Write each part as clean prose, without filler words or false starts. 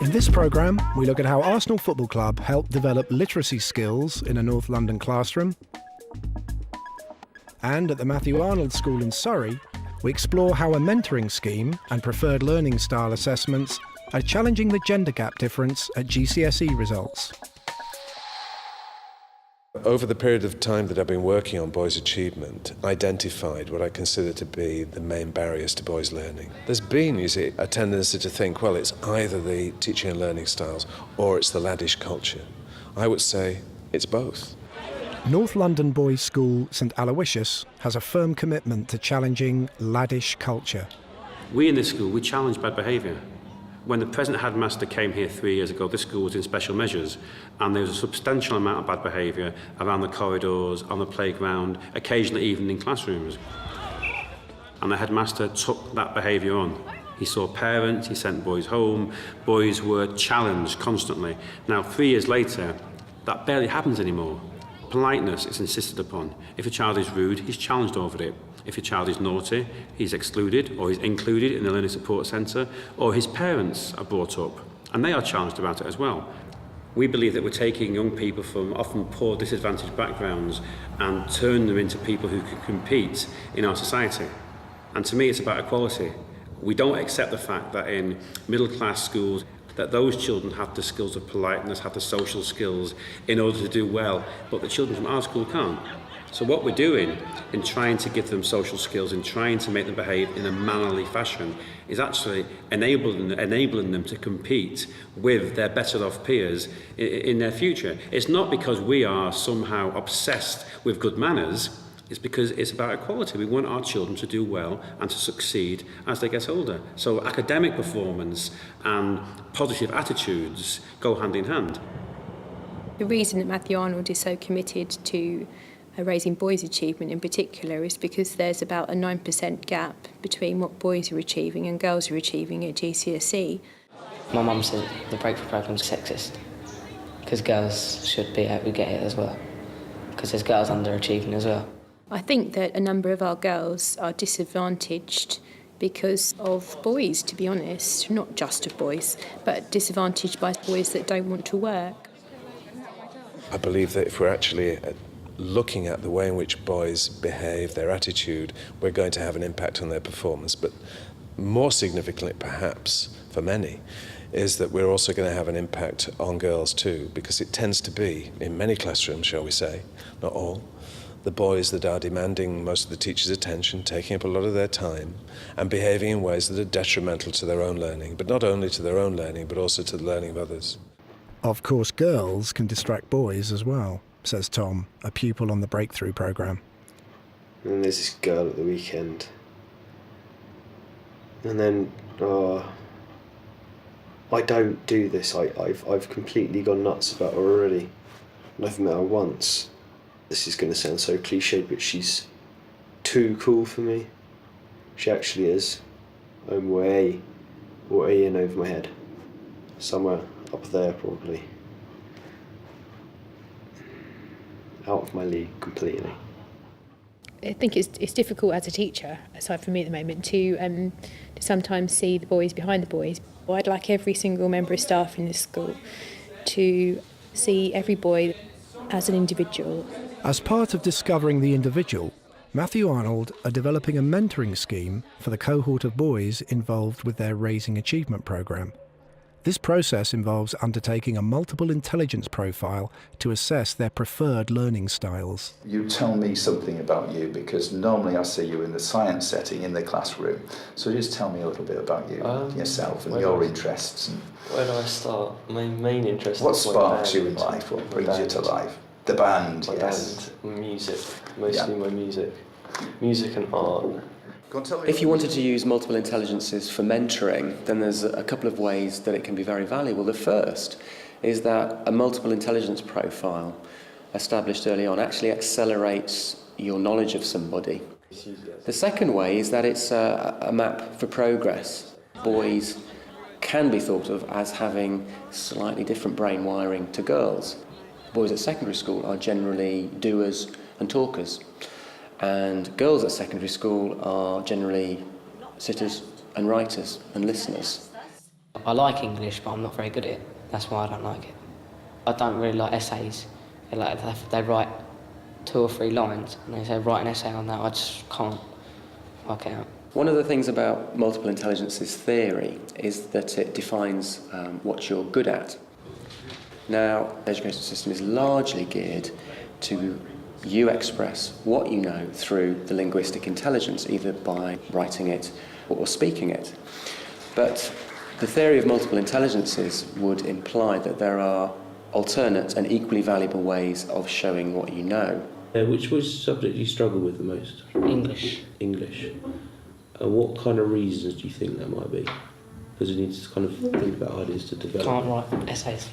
In this programme, we look at how Arsenal Football Club helped develop literacy skills in a North London classroom. And at the Matthew Arnold School in Surrey, we explore how a mentoring scheme and preferred learning style assessments are challenging the gender gap difference at GCSE results. Over the period of time that I've been working on boys' achievement, I identified what I consider to be the main barriers to boys' learning. There's been, you see, a tendency to think, well, it's either the teaching and learning styles or it's the laddish culture. I would say it's both. North London Boys' School St Aloysius has a firm commitment to challenging laddish culture. We in this school, we challenge bad behaviour. When the present headmaster came here 3 years ago, this school was in special measures, and there was a substantial amount of bad behaviour around the corridors, on the playground, occasionally even in classrooms. And the headmaster took that behaviour on. He saw parents, he sent boys home, boys were challenged constantly. Now, 3 years later, that barely happens anymore. Politeness is insisted upon. If a child is rude, he's challenged over it. If a child is naughty, he's excluded or he's included in the learning support centre, or his parents are brought up and they are challenged about it as well. We believe that we're taking young people from often poor, disadvantaged backgrounds and turn them into people who can compete in our society. And to me, it's about equality. We don't accept the fact that in middle-class schools that those children have the skills of politeness, have the social skills in order to do well, but the children from our school can't. So what we're doing in trying to give them social skills and trying to make them behave in a mannerly fashion is actually enabling them to compete with their better off peers in their future. It's not because we are somehow obsessed with good manners, it's because it's about equality. We want our children to do well and to succeed as they get older. So academic performance and positive attitudes go hand in hand. The reason that Matthew Arnold is so committed to raising boys' achievement in particular is because there's about a 9% gap between what boys are achieving and girls are achieving at GCSE. My mum said the Breakthrough programme's sexist because girls should be able to get it as well, because there's girls underachieving as well. I think that a number of our girls are disadvantaged because of boys, to be honest, not just of boys, but disadvantaged by boys that don't want to work. I believe that if we're actually looking at the way in which boys behave, their attitude, we're going to have an impact on their performance. But more significantly, perhaps, for many, is that we're also going to have an impact on girls too, because it tends to be, in many classrooms, shall we say, not all, the boys that are demanding most of the teachers' attention, taking up a lot of their time, and behaving in ways that are detrimental to their own learning, but not only to their own learning, but also to the learning of others. Of course, girls can distract boys as well, says Tom, a pupil on the Breakthrough programme. And there's this girl at the weekend. And then, I don't do this. I've completely gone nuts about her already. And I've met her once. This is going to sound so cliched, but she's too cool for me. She actually is. I'm way in over my head. Somewhere up there, probably. Out of my league completely. I think it's difficult as a teacher, aside from me at the moment, to sometimes see the boys behind the boys. I'd like every single member of staff in this school to see every boy as an individual. As part of discovering the individual, Matthew Arnold are developing a mentoring scheme for the cohort of boys involved with their Raising Achievement programme. This process involves undertaking a multiple intelligence profile to assess their preferred learning styles. You tell me something about you, because normally I see you in the science setting in the classroom. So just tell me a little bit about you, yourself and your interests. And Where do I start? My main interest what is sparks you in life? What brings you to life? The band, yes. Band, music, mostly my music and art. If you wanted to use multiple intelligences for mentoring, then there's a couple of ways that it can be very valuable. The first is that a multiple intelligence profile established early on actually accelerates your knowledge of somebody. The second way is that it's a map for progress. Boys can be thought of as having slightly different brain wiring to girls. Boys at secondary school are generally doers and talkers, and girls at secondary school are generally sitters and writers and listeners. I like English, but I'm not very good at it. That's why I don't like it. I don't really like essays. They write 2 or 3 lines and they say write an essay on that. I just can't work it out. One of the things about multiple intelligences theory is that it defines what you're good at. Now, the education system is largely geared to you express what you know through the linguistic intelligence, either by writing it or speaking it. But the theory of multiple intelligences would imply that there are alternate and equally valuable ways of showing what you know. Which subject do you struggle with the most? English. English. And what kind of reasons do you think that might be? Because you need to kind of think about ideas to develop. Can't write essays.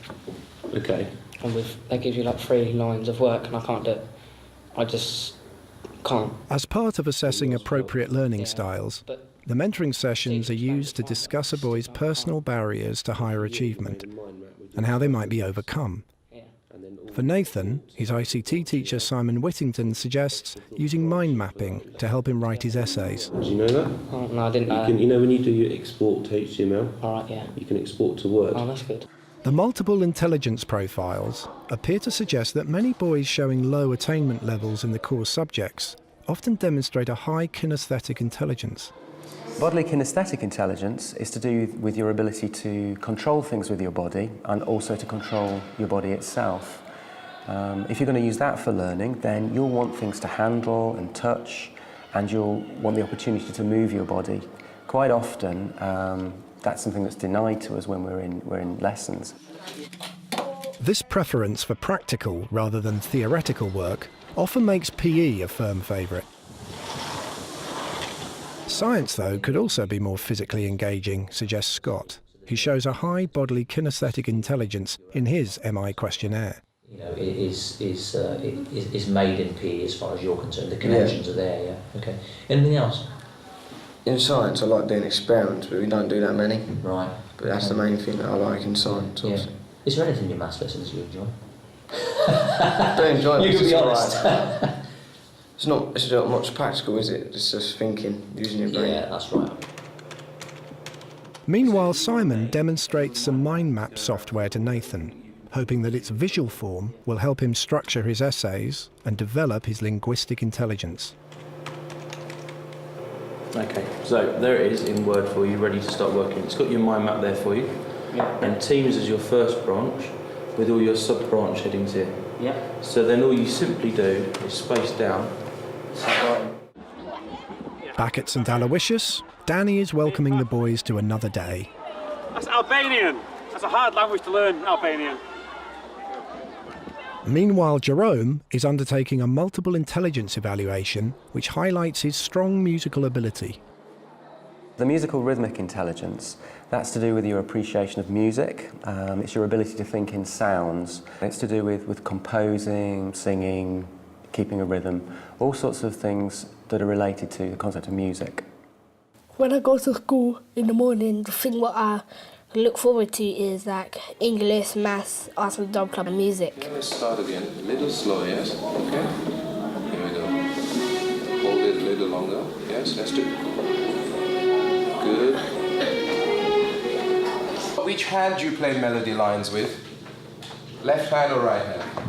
Okay. And they give you like 3 lines of work and I can't do it. I just can't. As part of assessing appropriate learning styles, the mentoring sessions are used to discuss a boy's personal barriers to higher achievement and how they might be overcome. For Nathan, his ICT teacher Simon Whittington suggests using mind mapping to help him write his essays. Do you know that? Oh, no, I didn't know. You know when you do your export to HTML? All right, yeah. You can export to Word. Oh, that's good. The multiple intelligence profiles appear to suggest that many boys showing low attainment levels in the core subjects often demonstrate a high kinesthetic intelligence. Bodily kinesthetic intelligence is to do with your ability to control things with your body and also to control your body itself. If you're going to use that for learning, then you'll want things to handle and touch, and you'll want the opportunity to move your body. Quite often, that's something that's denied to us when we're in lessons. This preference for practical rather than theoretical work often makes PE a firm favourite. Science, though, could also be more physically engaging, suggests Scott, who shows a high bodily kinesthetic intelligence in his MI questionnaire. You know, it is made in PE as far as you're concerned. The connections are there, yeah. Okay. Anything else? In science, I like doing experiments, but we don't do that many. Right. But that's the main thing that I like in science. Yeah. Is there anything in your maths lessons you enjoy? I don't enjoy it. You can be honest. It's not much practical, is it? It's just thinking, using your brain. Yeah, that's right. Meanwhile, Simon demonstrates some mind map software to Nathan, hoping that its visual form will help him structure his essays and develop his linguistic intelligence. Okay, so there it is in Word for you, ready to start working. It's got your mind map there for you. Yeah. And Teams is your first branch with all your sub-branch headings here. Yeah. So then all you simply do is space down. Back at St Aloysius, Danny is welcoming the boys to another day. That's Albanian. That's a hard language to learn, Albanian. Meanwhile, Jerome is undertaking a multiple intelligence evaluation which highlights his strong musical ability. The musical rhythmic intelligence, that's to do with your appreciation of music. It's your ability to think in sounds. It's to do with composing, singing, keeping a rhythm, all sorts of things that are related to the concept of music. When I go to school in the morning, the thing what I look forward to is like English, maths, arts and drum club and music. Let's start again. A little slow, yes? Okay. Here we go. Hold it a little longer. Yes, let's do it. Good. Which hand do you play melody lines with? Left hand or right hand?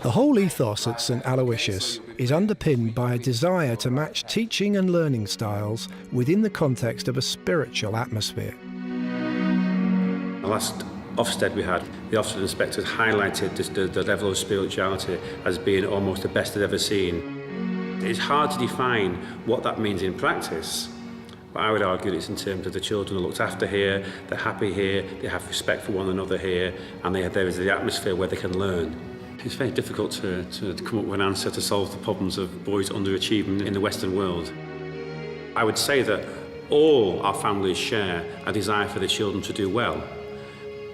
The whole ethos at St Aloysius is underpinned by a desire to match teaching and learning styles within the context of a spiritual atmosphere. The last Ofsted we had, the Ofsted inspectors highlighted the level of spirituality as being almost the best they'd ever seen. It's hard to define what that means in practice, but I would argue it's in terms of the children are looked after here, they're happy here, they have respect for one another here, and there is the atmosphere where they can learn. It's very difficult to come up with an answer to solve the problems of boys underachieving in the Western world. I would say that all our families share a desire for their children to do well.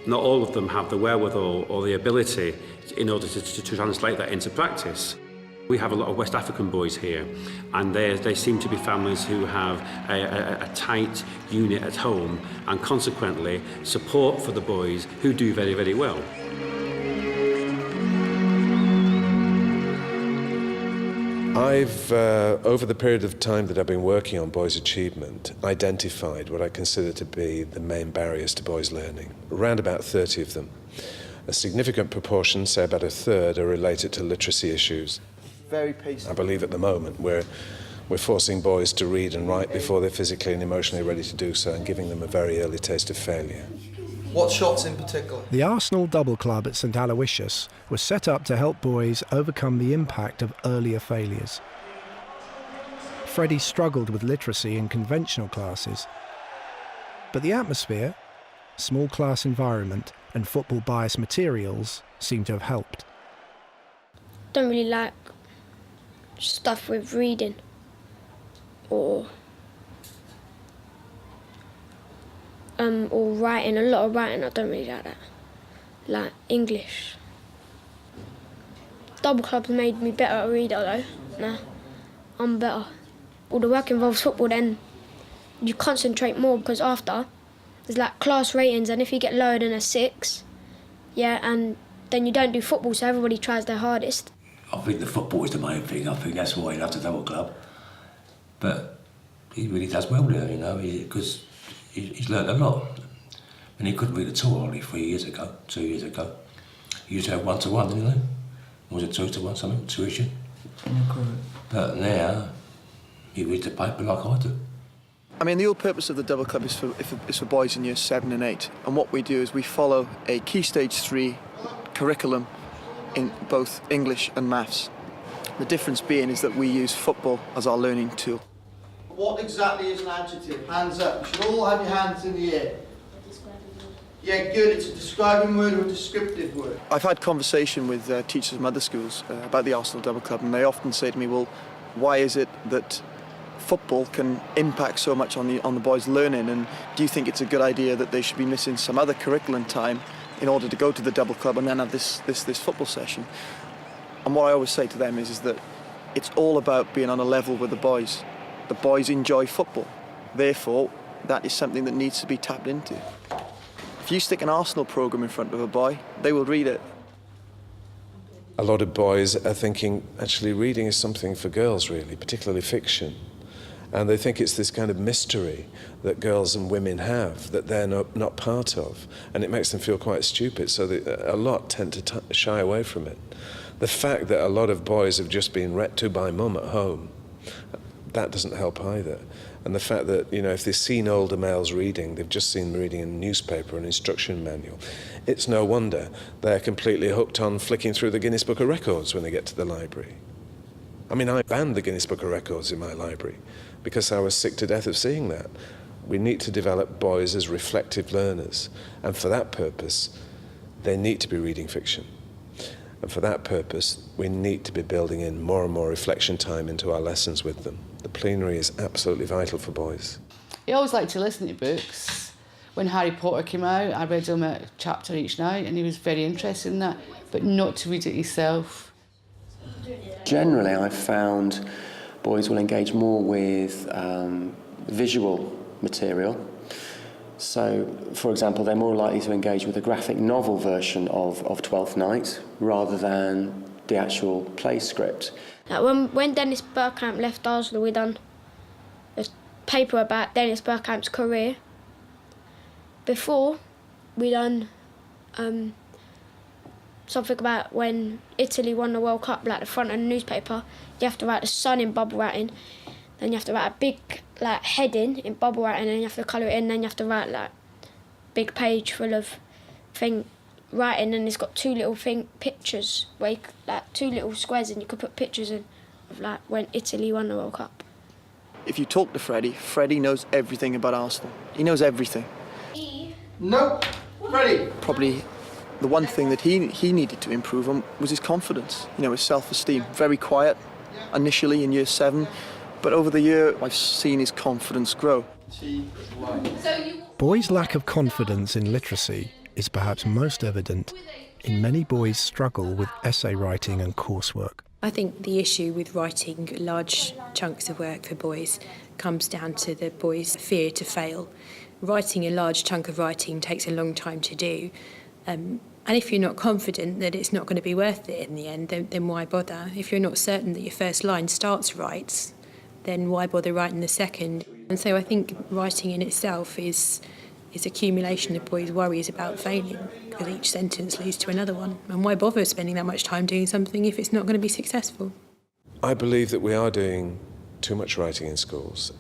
Not all of them have the wherewithal or the ability in order to translate that into practice. We have a lot of West African boys here, and they seem to be families who have a tight unit at home, and consequently support for the boys who do very, very well. I've, over the period of time that I've been working on boys' achievement, identified what I consider to be the main barriers to boys' learning, around about 30 of them. A significant proportion, say about a third, are related to literacy issues. Very patient. I believe at the moment we're forcing boys to read and write before they're physically and emotionally ready to do so, and giving them a very early taste of failure. What shots in particular? The Arsenal Double Club at St Aloysius was set up to help boys overcome the impact of earlier failures. Freddie struggled with literacy in conventional classes, but the atmosphere, small class environment and football bias materials seem to have helped. Don't really like stuff with reading or writing. A lot of writing, I don't really like that. Like English. Double clubs made me better at reader though. Nah, I'm better. All the work involves football, then you concentrate more, because after there's like class ratings, and if you get lower than a 6, yeah, and then you don't do football, so everybody tries their hardest. I think the football is the main thing. I think that's why he loves the Double Club. But he really does well there, you know, because he's learned a lot. And he couldn't read at all only 2 years ago. He used to have 1-to-1, didn't he? Or was it 2-to-1, something, tuition? But now, he reads the paper like I do. I mean, the whole purpose of the Double Club is for boys in years 7 and 8. And what we do is we follow a Key Stage 3 curriculum in both English and maths. The difference being is that we use football as our learning tool. What exactly is an adjective? Hands up. You should all have your hands in the air. Yeah, good. It's a describing word or a descriptive word. I've had conversation with teachers from other schools about the Arsenal Double Club, and they often say to me, well, why is it that football can impact so much on the boys' learning, and do you think it's a good idea that they should be missing some other curriculum time in order to go to the Double Club and then have this football session? And what I always say to them is that it's all about being on a level with the boys. The boys enjoy football. Therefore, that is something that needs to be tapped into. If you stick an Arsenal programme in front of a boy, they will read it. A lot of boys are thinking, actually, reading is something for girls, really, particularly fiction. And they think it's this kind of mystery that girls and women have that they're not part of. And it makes them feel quite stupid, so a lot tend to shy away from it. The fact that a lot of boys have just been read to by mum at home, that doesn't help either. And the fact that, you know, if they've seen older males reading, they've just seen them reading a newspaper, an instruction manual, it's no wonder they're completely hooked on flicking through the Guinness Book of Records when they get to the library. I mean, I banned the Guinness Book of Records in my library because I was sick to death of seeing that. We need to develop boys as reflective learners, and for that purpose, they need to be reading fiction. And for that purpose, we need to be building in more and more reflection time into our lessons with them. The plenary is absolutely vital for boys. He always liked to listen to books. When Harry Potter came out, I read him a chapter each night, and he was very interested in that, but not to read it himself. Generally, I've found boys will engage more with visual material. So, for example, they're more likely to engage with a graphic novel version of Twelfth Night rather than the actual play script. When Dennis Bergkamp left Arsenal, we done a paper about Dennis Bergkamp's career. Before, we done something about when Italy won the World Cup, like the front of the newspaper. You have to write the sun in bubble writing, then you have to write a big heading in bubble writing, and then you have to colour it in, then you have to write big page full of writing, and it's got two little pictures where two little squares, and you could put pictures in of when Italy won the World Cup. If you talk to Freddie, Freddie knows everything about Arsenal. He knows everything. Nope. Freddie. Probably the one thing that he needed to improve on was his confidence, his self-esteem. Very quiet initially in year 7, but over the year I've seen his confidence grow. Boys' lack of confidence in literacy is perhaps most evident in many boys' struggle with essay writing and coursework. I think the issue with writing large chunks of work for boys comes down to the boys' fear to fail. Writing a large chunk of writing takes a long time to do, and And if you're not confident that it's not going to be worth it in the end, then why bother? If you're not certain that your first line starts right, then why bother writing the second? And so I think writing in itself is accumulation of boys' worries about failing, because each sentence leads to another one. And why bother spending that much time doing something if it's not going to be successful? I believe that we are doing too much writing in schools.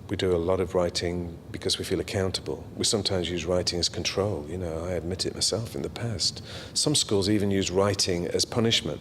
We do a lot of writing because we feel accountable. We sometimes use writing as control. You know, I admit it myself in the past. Some schools even use writing as punishment,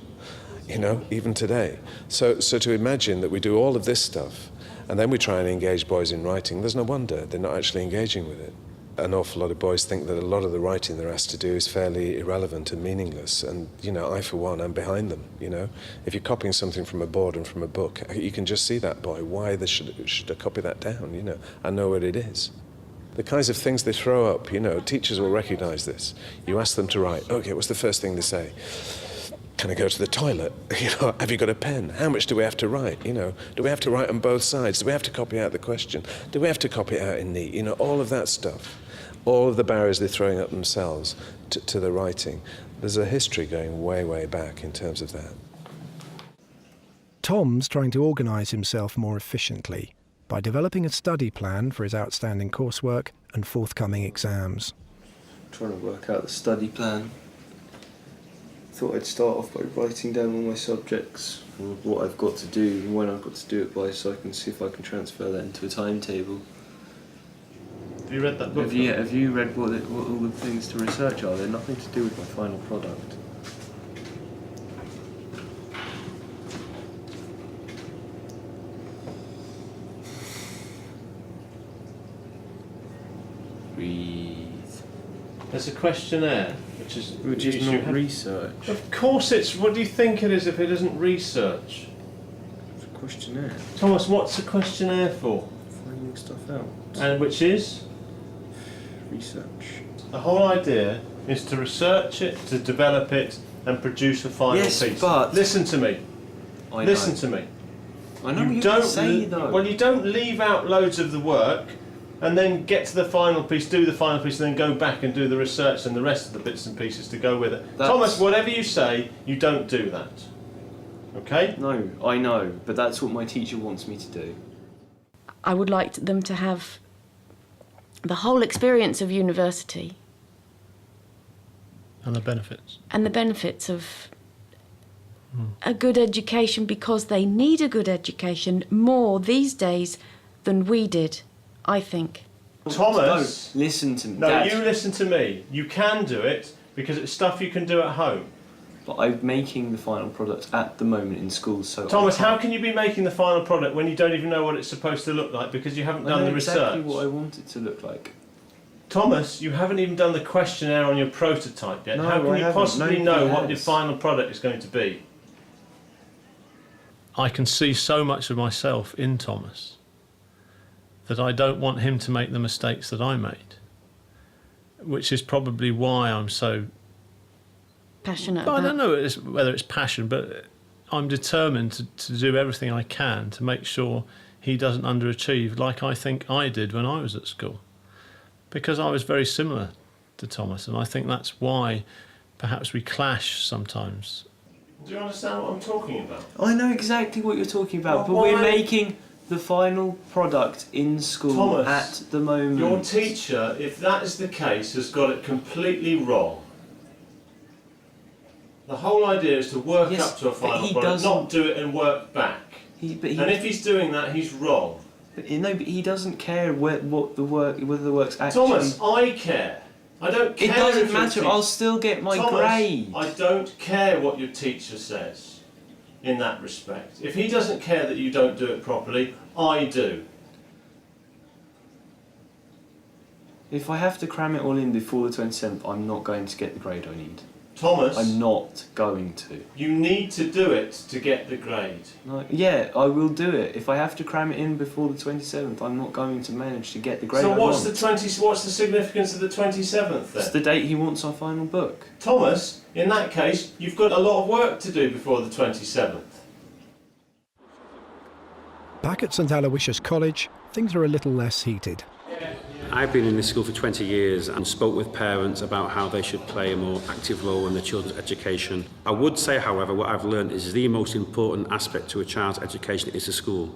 you know, even today. So to imagine that we do all of this stuff and then we try and engage boys in writing, there's no wonder they're not actually engaging with it. An awful lot of boys think that a lot of the writing they're asked to do is fairly irrelevant and meaningless. And, you know, I, for one, am behind them, you know. If you're copying something from a board and from a book, you can just see that boy. Why they should I copy that down, you know? I know what it is. The kinds of things they throw up, you know, teachers will recognise this. You ask them to write, okay, what's the first thing they say? Can I go to the toilet? You know, have you got a pen? How much do we have to write? You know, do we have to write on both sides? Do we have to copy out the question? Do we have to copy it out in neat? You know, all of that stuff. All of the barriers they're throwing up themselves to the writing. There's a history going way, way back in terms of that. Tom's trying to organise himself more efficiently by developing a study plan for his outstanding coursework and forthcoming exams. Trying to work out the study plan. Thought I'd start off by writing down all my subjects, and what I've got to do and when I've got to do it by, so I can see if I can transfer that into a timetable. Have you read that book? Have you read what all the things to research are? They're nothing to do with my final product. Breathe. There's a questionnaire, which is not research. Of course it's. What do you think it is if it isn't research? It's a questionnaire. Thomas, what's a questionnaire for? Finding stuff out. And which is? Research. The whole idea is to research it, to develop it, and produce a final piece. Yes, but... Listen to me. Listen to me. I know what you're saying, though. Well, you don't leave out loads of the work and then get to the final piece, do the final piece, and then go back and do the research and the rest of the bits and pieces to go with it. Thomas, whatever you say, you don't do that. Okay? No, I know, but that's what my teacher wants me to do. I would like them to have the whole experience of university. And the benefits. And the benefits of a good education, because they need a good education more these days than we did, I think. Thomas! No, listen to me. No, Dad. you listen to me. You can do it because it's stuff you can do at home. But I'm making the final product at the moment in school, so... Thomas, how can you be making the final product when you don't even know what it's supposed to look like because you haven't done the research? I know exactly what I want it to look like. Thomas, you haven't even done the questionnaire on your prototype yet. No, how can you possibly know what your has. final product is going to be? I can see so much of myself in Thomas that I don't want him to make the mistakes that I made, which is probably why I'm so... passionate I about... don't know whether it's passion, but I'm determined to do everything I can to make sure he doesn't underachieve like I think I did when I was at school. Because I was very similar to Thomas, and I think that's why perhaps we clash sometimes. Do you understand what I'm talking about? I know exactly what you're talking about, but we're making the final product in school Thomas, at the moment. Your teacher, if that is the case, has got it completely wrong. The whole idea is to work up to a final product, not do it and work back. And if he's doing that, he's wrong. But he doesn't care whether the work's actually... Thomas, I care. I don't care. It doesn't if your matter. I'll still get my grade. I don't care what your teacher says in that respect. If he doesn't care that you don't do it properly, I do. If I have to cram it all in before the 27th, I'm not going to get the grade I need. Thomas, I'm not going to. You need to do it to get the grade. No, yeah, I will do it. If I have to cram it in before the 27th, I'm not going to manage to get the grade I want. So what's the significance of the 27th then? It's the date he wants our final book. Thomas, in that case, you've got a lot of work to do before the 27th. Back at St Aloysius College, things are a little less heated. I've been in this school for 20 years and spoke with parents about how they should play a more active role in their children's education. I would say, however, what I've learned is the most important aspect to a child's education is the school.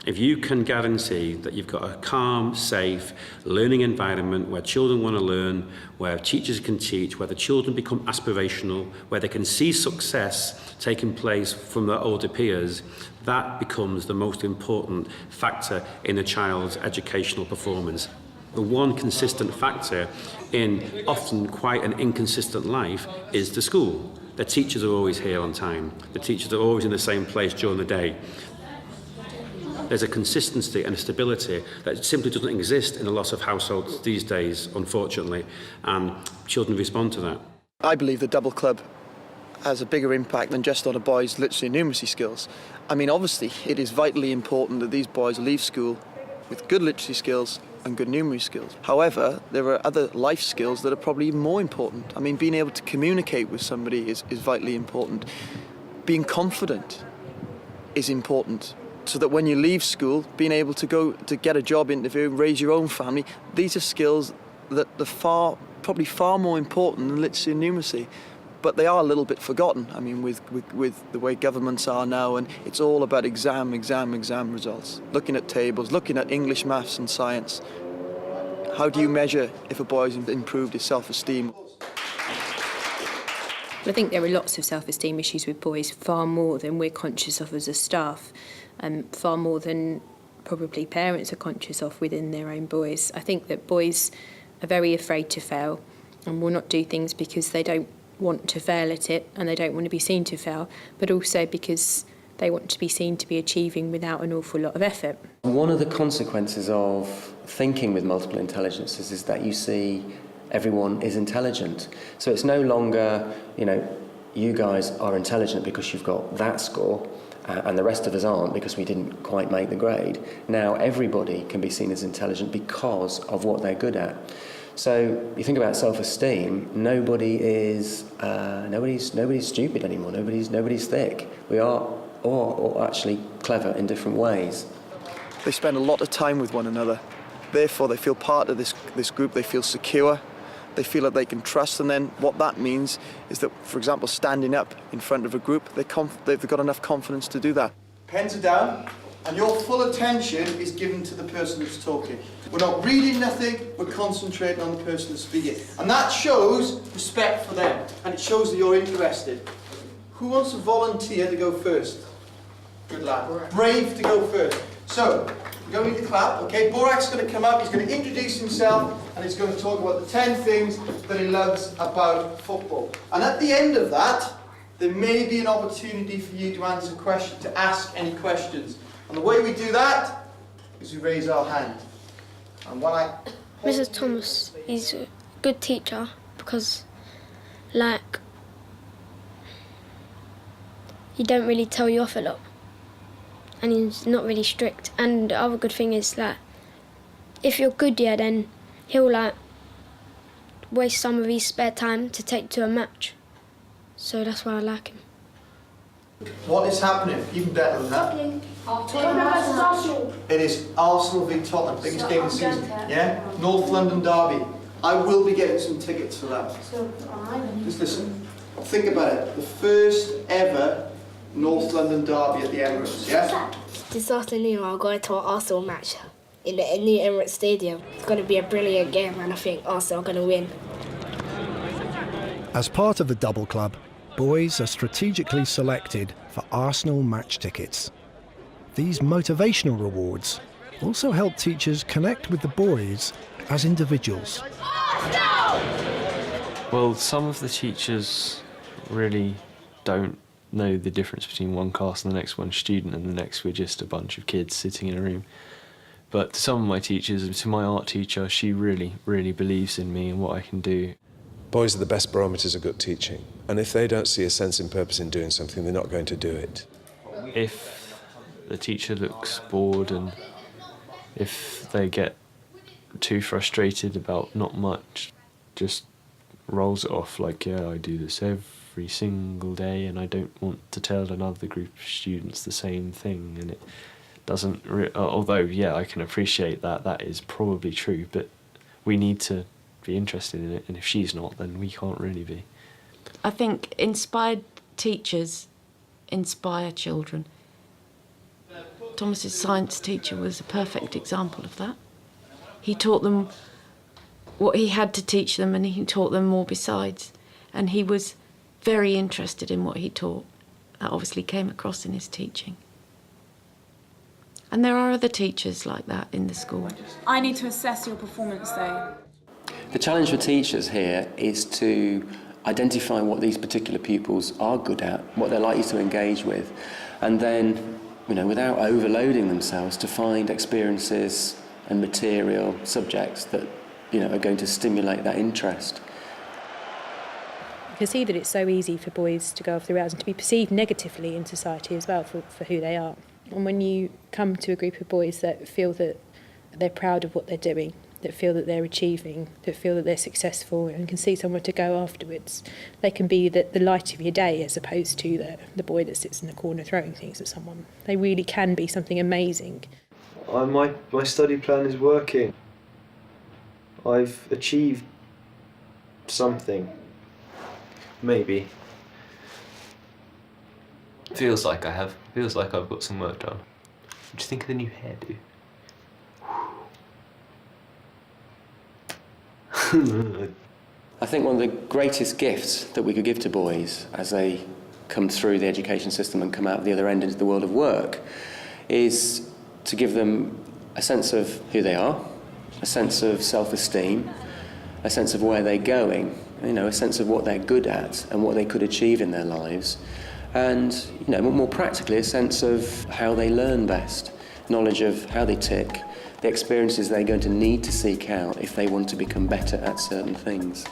If you can guarantee that you've got a calm, safe learning environment where children want to learn, where teachers can teach, where the children become aspirational, where they can see success taking place from their older peers, that becomes the most important factor in a child's educational performance. The one consistent factor in often quite an inconsistent life is the school. The teachers are always here on time. The teachers are always in the same place during the day. There's a consistency and a stability that simply doesn't exist in a lot of households these days, unfortunately, and children respond to that. I believe the Double Club has a bigger impact than just on a boy's literacy and numeracy skills. I mean, obviously, it is vitally important that these boys leave school with good literacy skills and good numeracy skills. However, there are other life skills that are probably even more important. I mean, being able to communicate with somebody is vitally important. Being confident is important, so that when you leave school, being able to go to get a job interview, raise your own family, these are skills that are probably far more important than literacy and numeracy. But they are a little bit forgotten. I mean, with the way governments are now, and it's all about exam results. Looking at tables, looking at English, maths and science. How do you measure if a boy's improved his self-esteem? I think there are lots of self-esteem issues with boys, far more than we're conscious of as a staff, far more than probably parents are conscious of within their own boys. I think that boys are very afraid to fail and will not do things because they don't want to fail at it and they don't want to be seen to fail, but also because they want to be seen to be achieving without an awful lot of effort. One of the consequences of thinking with multiple intelligences is that you see everyone is intelligent. So it's no longer, you guys are intelligent because you've got that score and the rest of us aren't because we didn't quite make the grade. Now everybody can be seen as intelligent because of what they're good at. So you think about self-esteem, nobody's stupid anymore, nobody's thick. We are all actually clever in different ways. They spend a lot of time with one another. Therefore, they feel part of this group, they feel secure, they feel that they can trust, and then what that means is that, for example, standing up in front of a group, they've got enough confidence to do that. Pens are down, and your full attention is given to the person that's talking. We're not reading nothing, we're concentrating on the person that's speaking. And that shows respect for them, and it shows that you're interested. Who wants to volunteer to go first? Good lad. Brave to go first. So, we're going to clap, okay? Borak's going to come up, he's going to introduce himself, and he's going to talk about the 10 things that he loves about football. And at the end of that, there may be an opportunity for you to ask any questions. And the way we do that is we raise our hand. And when Mrs. Thomas, he's a good teacher because, he don't really tell you off a lot. And he's not really strict. And the other good thing is if you're good, then he'll waste some of his spare time to take to a match. So that's why I like him. What is happening? Even better than that. Arsenal. It is Arsenal v Tottenham, biggest game of the season. Yeah? North London derby. I will be getting some tickets for that. Just listen. Think about it. The first ever North London derby at the Emirates, yeah? This afternoon I'm going to an Arsenal match in the new Emirates Stadium. It's going to be a brilliant game and I think Arsenal are going to win. As part of the Double Club, boys are strategically selected for Arsenal match tickets. These motivational rewards also help teachers connect with the boys as individuals. Well, some of the teachers really don't know the difference between one class and the next one student and the next we're just a bunch of kids sitting in a room. But to some of my teachers, to my art teacher, she really, really believes in me and what I can do. Boys are the best barometers of good teaching, and if they don't see a sense and purpose in doing something, they're not going to do it. If the teacher looks bored and if they get too frustrated about not much, just rolls it off like, yeah, I do this every single day and I don't want to tell another group of students the same thing, and it doesn't. Although, yeah, I can appreciate that. That is probably true, but we need to be interested in it, and if she's not, then we can't really be. I think inspired teachers inspire children. Thomas's science teacher was a perfect example of that. He taught them what he had to teach them, and he taught them more besides. And he was very interested in what he taught. That obviously came across in his teaching. And there are other teachers like that in the school. I need to assess your performance though. The challenge for teachers here is to identify what these particular pupils are good at, what they're likely to engage with, and then, without overloading themselves, to find experiences and material, subjects that, are going to stimulate that interest. You can see that it's so easy for boys to go off the rails and to be perceived negatively in society as well for who they are. And when you come to a group of boys that feel that they're proud of what they're doing, that feel that they're achieving, that feel that they're successful and can see somewhere to go afterwards, they can be the light of your day as opposed to the boy that sits in the corner throwing things at someone. They really can be something amazing. My study plan is working. I've achieved something. Maybe. Feels like I have. Feels like I've got some work done. What do you think of the new hairdo? I think one of the greatest gifts that we could give to boys as they come through the education system and come out the other end into the world of work is to give them a sense of who they are, a sense of self-esteem, a sense of where they're going, a sense of what they're good at and what they could achieve in their lives, and more practically a sense of how they learn best, knowledge of how they tick, the experiences they're going to need to seek out if they want to become better at certain things.